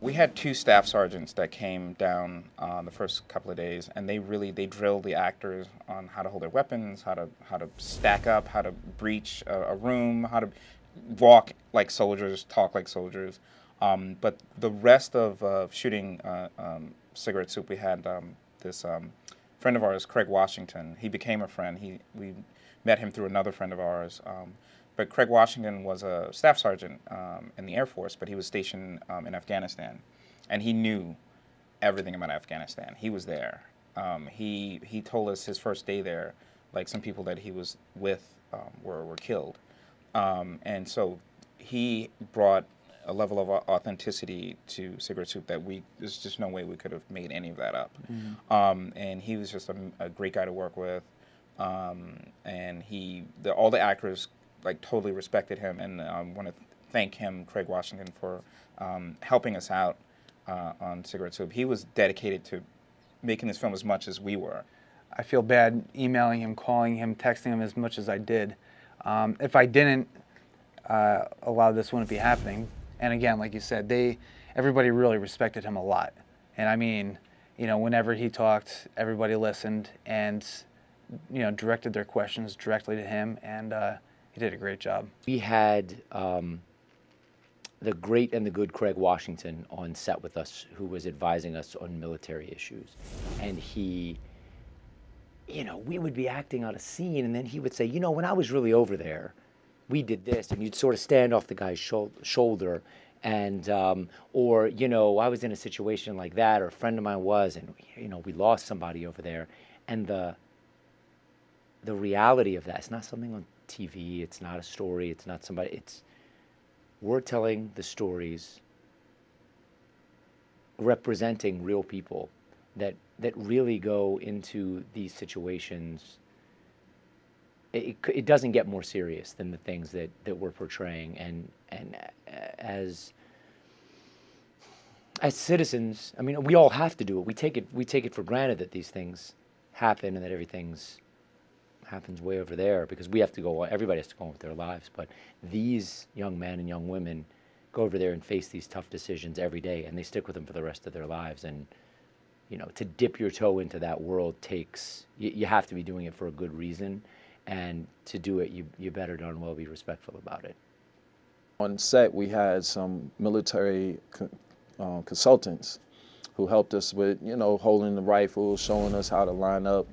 We had two staff sergeants that came down the first couple of days, and they drilled the actors on how to hold their weapons, how to stack up, how to breach a room, how to walk like soldiers, talk like soldiers. But the rest of shooting Cigarette Soup, we had this friend of ours, Craig Washington. He became a friend. We met him through another friend of ours. But Craig Washington was a staff sergeant in the Air Force, but he was stationed in Afghanistan, and he knew everything about Afghanistan. He was there. He told us his first day there, like some people that he was with were killed, and so he brought a level of authenticity to Cigarette Soup that there's just no way we could have made any of that up. And he was just a great guy to work with, and all the actors like totally respected him, and I want to thank him, Craig Washington, for helping us out on Cigarette Soup. He was dedicated to making this film as much as we were. I feel bad emailing him, calling him, texting him as much as I did. If I didn't, a lot of this wouldn't be happening. And again, like you said, everybody really respected him a lot. And I mean, whenever he talked, everybody listened and, directed their questions directly to him, and he did a great job. We had the great and the good Craig Washington on set with us, who was advising us on military issues. And he, we would be acting on a scene, and then he would say, when I was really over there, we did this, and you'd sort of stand off the guy's shoulder, and or I was in a situation like that, or a friend of mine was, and we lost somebody over there, and the reality of that, it's not something on TV, it's not a story, it's not somebody, we're telling the stories representing real people that really go into these situations. It doesn't get more serious than the things that we're portraying, and as citizens, I mean, we all have to do it. We take it for granted that these things happen and that everything's happens way over there, because we have to go. Everybody has to go on with their lives, but these young men and young women go over there and face these tough decisions every day, and they stick with them for the rest of their lives. And to dip your toe into that world takes. You have to be doing it for a good reason. And to do it, you better darn well be respectful about it. On set, we had some military consultants who helped us with, holding the rifle, showing us how to line up,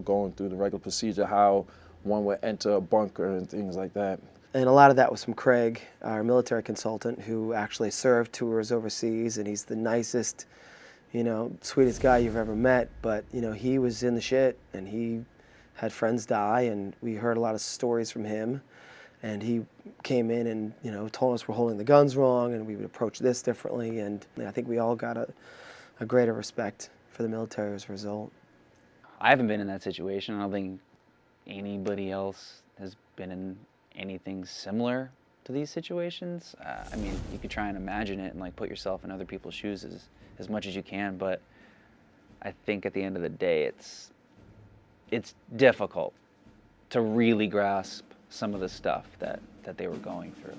going through the regular procedure, how one would enter a bunker and things like that. And a lot of that was from Craig, our military consultant, who actually served tours overseas, and he's the nicest, sweetest guy you've ever met. But, he was in the shit, and he had friends die, and we heard a lot of stories from him. And he came in and, told us we're holding the guns wrong and we would approach this differently. And I think we all got a greater respect for the military as a result. I haven't been in that situation. I don't think anybody else has been in anything similar to these situations. I mean, you could try and imagine it and like put yourself in other people's shoes as much as you can, but I think at the end of the day, it's difficult to really grasp some of the stuff that they were going through.